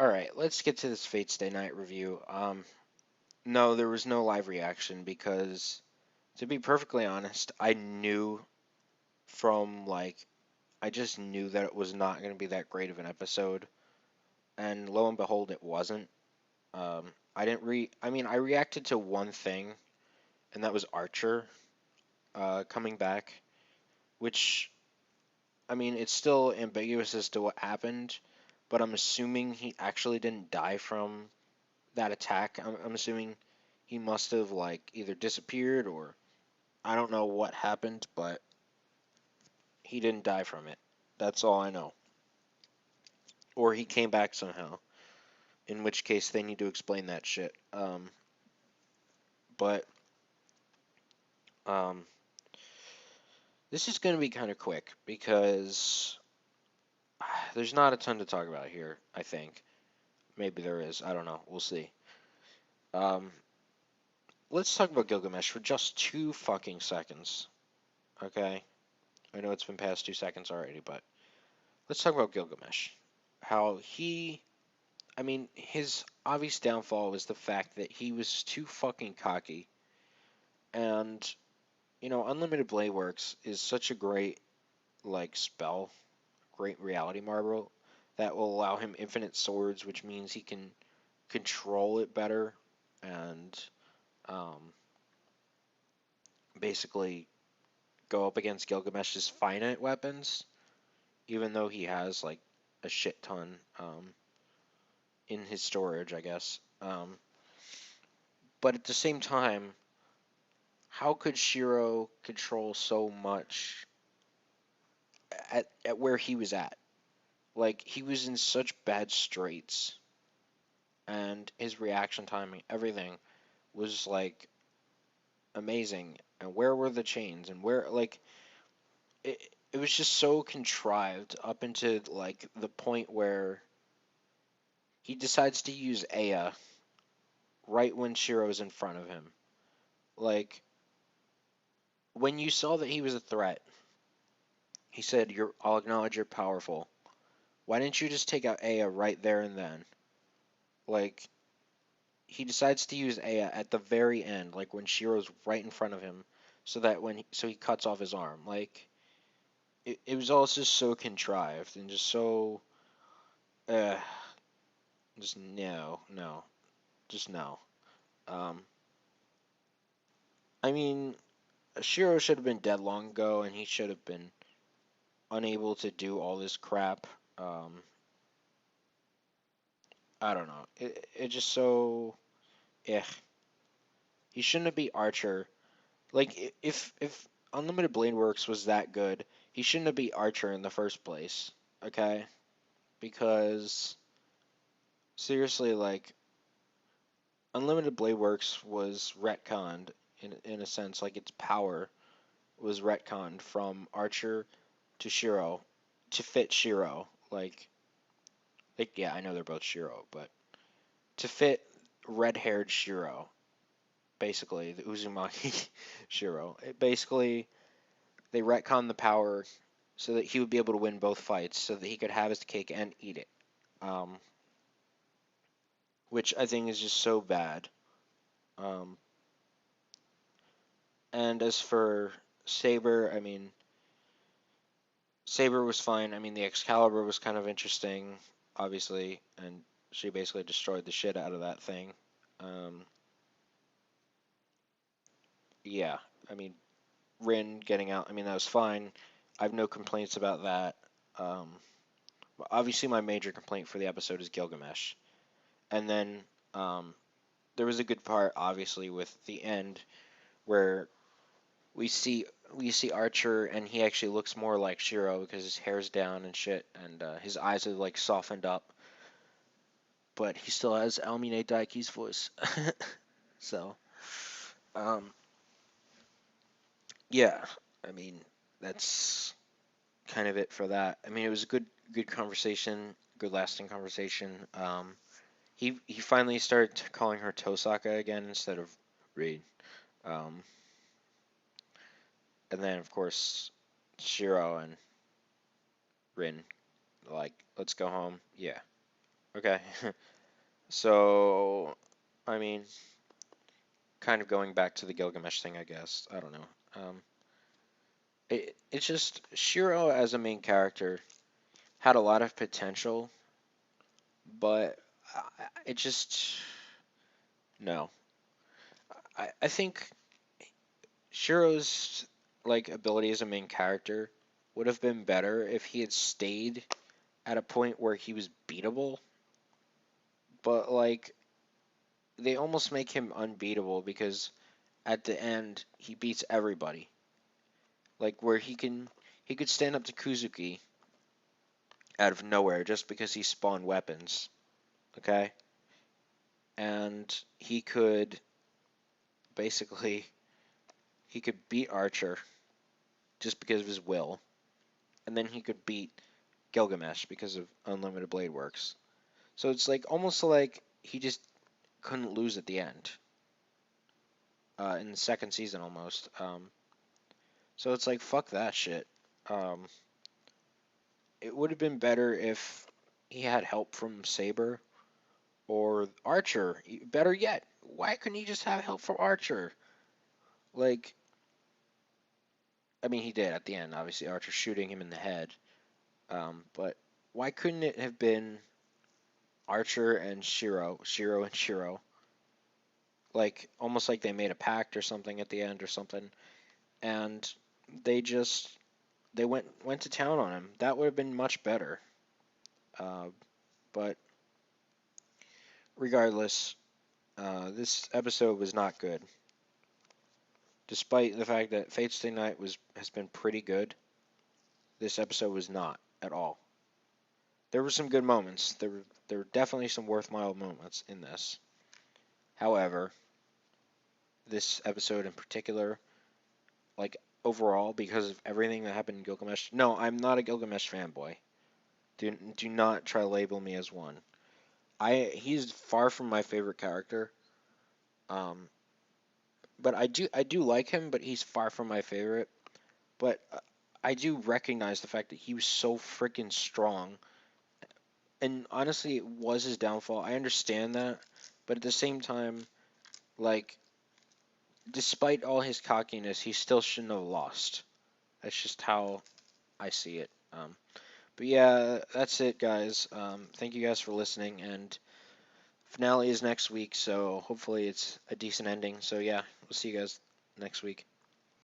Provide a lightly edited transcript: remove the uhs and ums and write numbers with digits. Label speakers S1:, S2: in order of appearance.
S1: Alright, let's get to this Fate Stay Night review. No, there was no live reaction because, to be perfectly honest, I knew from, I just knew that it was not going to be that great of an episode, and lo and behold, it wasn't. I didn't I mean, I reacted to one thing, and that was Archer, coming back, which, I mean, it's still ambiguous as to what happened, but I'm assuming he actually didn't die from that attack. I'm assuming he must have either disappeared or I don't know what happened, but he didn't die from it. That's all I know. Or he came back somehow. In which case they need to explain that shit. But um, this is going to be kind of quick because there's not a ton to talk about here. I think maybe there is. I don't know. We'll see. Um, let's talk about Gilgamesh for just 2 fucking seconds. Okay. I know it's been past 2 seconds already, but let's talk about Gilgamesh. How I mean, his obvious downfall was the fact that he was too fucking cocky. And, Unlimited Blade Works is such a great, spell, great reality marble that will allow him infinite swords, which means he can control it better and um, basically go up against Gilgamesh's finite weapons, even though he has, a shit ton in his storage, I guess. But at the same time, how could Shiro control so much at where he was at? Like, he was in such bad straits, and his reaction timing, everything was amazing. And where were the chains? And where it was just so contrived up into the point where he decides to use Aya right when Shiro's in front of him. Like, when you saw that he was a threat, he said, I'll acknowledge you're powerful. Why didn't you just take out Aya right there and then? Like, he decides to use Aya at the very end, like when Shiro's right in front of him, so he cuts off his arm. It was all just so contrived and just so uh just no, just no. Um, I mean, Shiro should have been dead long ago, and he should have been unable to do all this crap. Um, I don't know. It just so eh. He shouldn't be Archer. Like if Unlimited Blade Works was that good, he shouldn't have beat Archer in the first place. Okay? Because seriously, Unlimited Blade Works was retconned in a sense, like its power was retconned from Archer to Shiro to fit Shiro. Yeah, I know they're both Shiro, but to fit red-haired Shiro, basically the Uzumaki Shiro. Basically they retconned the power so that he would be able to win both fights, so that he could have his cake and eat it. Um, which I think is just so bad. Um, and as for Saber, I mean, Saber was fine. I mean, the Excalibur was kind of interesting, obviously, and she basically destroyed the shit out of that thing. Um, yeah, I mean, Rin getting out, I mean, that was fine. I have no complaints about that. Um, obviously, my major complaint for the episode is Gilgamesh. And then there was a good part, obviously, with the end where we see we see Archer, and he actually looks more like Shiro because his hair's down and shit, and his eyes are softened up, but he still has Almine Daiki's voice. So, um, yeah, I mean that's kind of it for that. I mean it was a good conversation, good lasting conversation. He finally started calling her Tosaka again instead of Reed. Um, and then of course Shiro and Rin, let's go home. Yeah. Okay. So, I mean, kind of going back to the Gilgamesh thing, I guess. I don't know. It's just Shiro as a main character had a lot of potential, but it just no. I think Shiro's like ability as a main character would have been better if he had stayed at a point where he was beatable, but like they almost make him unbeatable because at the end he beats everybody. Like where he could stand up to Kuzuki out of nowhere just because he spawned weapons, okay? And he could basically he could beat Archer just because of his will, and then he could beat Gilgamesh because of Unlimited Blade Works. So it's like almost like he just couldn't lose at the end in the second season almost. So it's like fuck that shit. Um, it would have been better if he had help from Saber or Archer. Better yet, why couldn't he just have help from Archer? Like, I mean, he did at the end. Obviously, Archer shooting him in the head. But why couldn't it have been Archer and Shiro and Shiro? Like almost like they made a pact or something at the end or something, and they just they went to town on him. That would have been much better. Uh, but regardless, this episode was not good. Despite the fact that Fate Stay Night has been pretty good, this episode was not at all. There were some good moments. There were definitely some worthwhile moments in this. However, this episode in particular, like overall, because of everything that happened in Gilgamesh. No, I'm not a Gilgamesh fanboy. Do not try to label me as one. He's far from my favorite character. Um, but I do like him, but he's far from my favorite. But I do recognize the fact that he was so freaking strong, and honestly, it was his downfall. I understand that, but at the same time, like, despite all his cockiness, he still shouldn't have lost. That's just how I see it. But yeah, that's it, guys. Thank you guys for listening, and finale is next week, so hopefully it's a decent ending. So yeah, we'll see you guys next week.